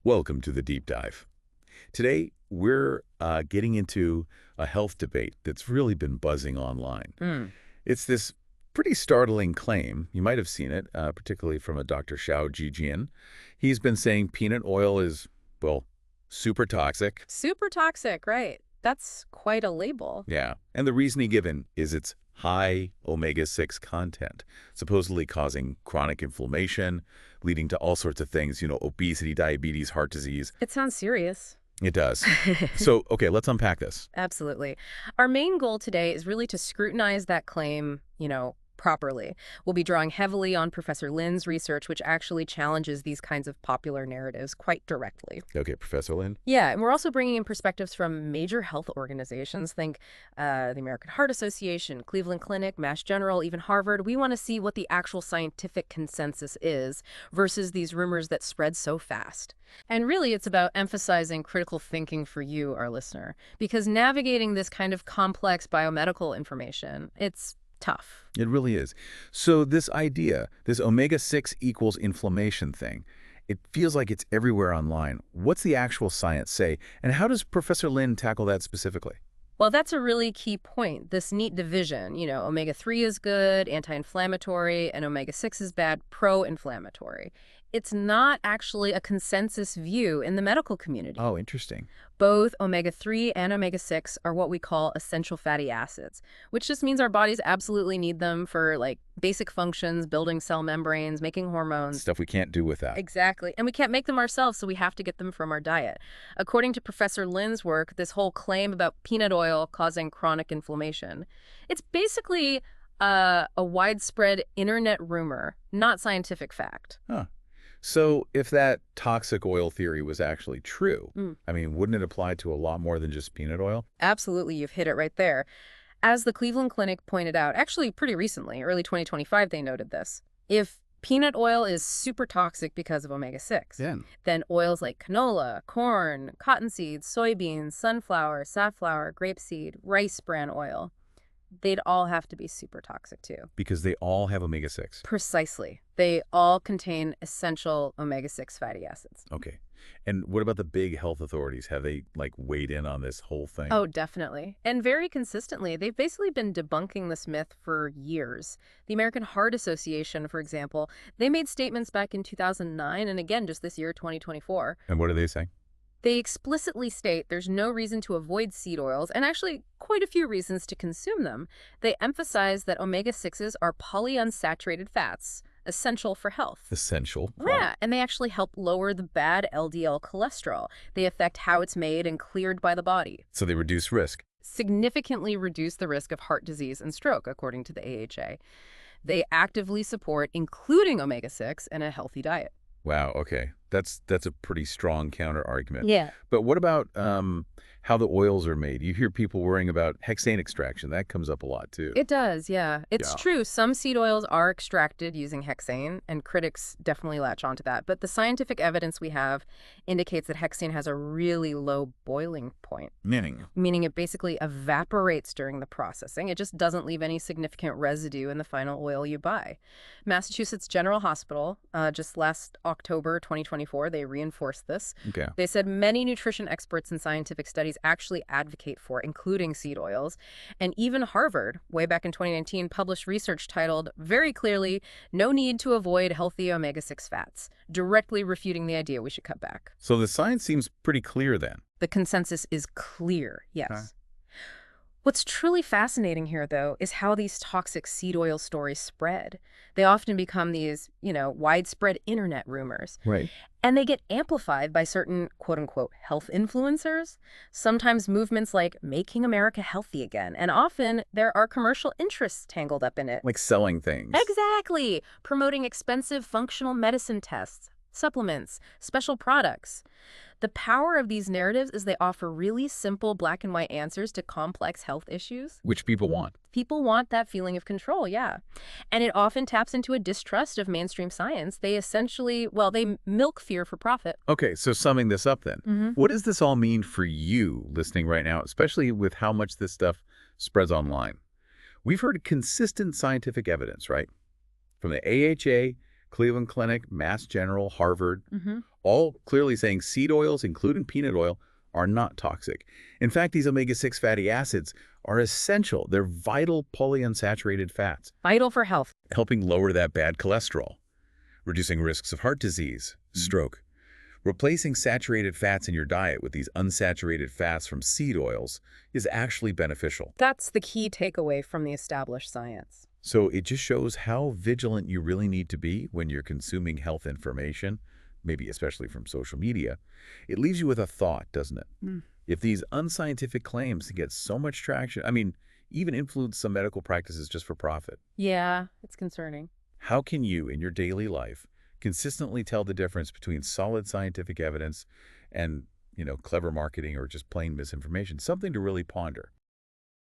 Welcome to the deep dive. Today, we're getting into a health debate that's really been buzzing online. Mm. It's this pretty startling claim. You might have seen it, particularly from a Dr. Xiao Jijian. He's been saying peanut oil is, well, super toxic. Super toxic, right? That's quite a label. Yeah. And the reason he given is its high omega-6 content, supposedly causing chronic inflammation, leading to all sorts of things, obesity, diabetes, heart disease. It sounds serious. It does. So, okay, let's unpack this. Absolutely. Our main goal today is really to scrutinize that claim, properly. We'll be drawing heavily on Professor Lin's research, which actually challenges these kinds of popular narratives quite directly. Okay, Professor Lin. Yeah, and we're also bringing in perspectives from major health organizations. Think the American Heart Association, Cleveland Clinic, Mass General, even Harvard. We want to see what the actual scientific consensus is versus these rumors that spread so fast. And really, it's about emphasizing critical thinking for you, our listener, because navigating this kind of complex biomedical information, it's tough. It really is. So this idea, this omega-6 equals inflammation thing, it feels like it's everywhere online. What's the actual science say, and how does Professor Lin tackle that specifically? Well, that's a really key point, this neat division. Omega-3 is good, anti-inflammatory, and omega-6 is bad, pro-inflammatory. It's not actually a consensus view in the medical community. Oh, interesting. Both omega-3 and omega-6 are what we call essential fatty acids, which just means our bodies absolutely need them for, basic functions, building cell membranes, making hormones. Stuff we can't do without. Exactly. And we can't make them ourselves, so we have to get them from our diet. According to Professor Lin's work, this whole claim about peanut oil causing chronic inflammation, it's basically a widespread internet rumor, not scientific fact. Huh. So if that toxic oil theory was actually true, Mm. wouldn't it apply to a lot more than just peanut oil? Absolutely, you've hit it right there. As the Cleveland Clinic pointed out, actually pretty recently, early 2025, they noted this. If peanut oil is super toxic because of omega-6, then oils like canola, corn, cottonseed, soybeans, sunflower, safflower, grapeseed, rice bran oil, they'd all have to be super toxic too. Because they all have omega-6. Precisely. They all contain essential omega-6 fatty acids. Okay. And what about the big health authorities? Have they, weighed in on this whole thing? Oh, definitely. And very consistently. They've basically been debunking this myth for years. The American Heart Association, for example, they made statements back in 2009 and again just this year, 2024. And what are they saying? They explicitly state there's no reason to avoid seed oils, and actually quite a few reasons to consume them. They emphasize that omega-6s are polyunsaturated fats, essential for health. Essential. Yeah, and they actually help lower the bad LDL cholesterol. They affect how it's made and cleared by the body. So they reduce risk. Significantly reduce the risk of heart disease and stroke, according to the AHA. They actively support including omega-6 in a healthy diet. Wow, okay. That's a pretty strong counter argument. Yeah. But what about how the oils are made? You hear people worrying about hexane extraction. That comes up a lot, too. It does, yeah. It's true. Some seed oils are extracted using hexane, and critics definitely latch onto that. But the scientific evidence we have indicates that hexane has a really low boiling point. Meaning it basically evaporates during the processing. It just doesn't leave any significant residue in the final oil you buy. Massachusetts General Hospital, just last October 2024, they reinforced this. Okay. They said many nutrition experts and scientific studies actually advocate for including seed oils. And even Harvard, way back in 2019, published research titled, very clearly, No Need to Avoid Healthy Omega-6 Fats, directly refuting the idea we should cut back. So the science seems pretty clear then. The consensus is clear, yes. Okay. What's truly fascinating here, though, is how these toxic seed oil stories spread. They often become these, widespread internet rumors. Right. And they get amplified by certain, quote-unquote, health influencers, sometimes movements like Making America Healthy Again. And often there are commercial interests tangled up in it. Like selling things. Exactly. Promoting expensive functional medicine tests, supplements, special products. The power of these narratives is they offer really simple black and white answers to complex health issues. Which people want. People want that feeling of control, yeah. And it often taps into a distrust of mainstream science. They essentially, they milk fear for profit. Okay, so summing this up then, what does this all mean for you listening right now, especially with how much this stuff spreads online? We've heard consistent scientific evidence, right? From the AHA, Cleveland Clinic, Mass General, Harvard, all clearly saying seed oils, including peanut oil, are not toxic. In fact, these omega-6 fatty acids are essential. They're vital polyunsaturated fats, Vital for health. helping lower that bad cholesterol, reducing risks of heart disease, stroke. Replacing saturated fats in your diet with these unsaturated fats from seed oils is actually beneficial. That's the key takeaway from the established science. So it just shows how vigilant you really need to be when you're consuming health information, maybe especially from social media. It leaves you with a thought, doesn't it? If these unscientific claims get so much traction, I mean, even influence some medical practices just for profit, Yeah, it's concerning. how can you, in your daily life, consistently tell the difference between solid scientific evidence and, clever marketing or just plain misinformation? Something to really ponder.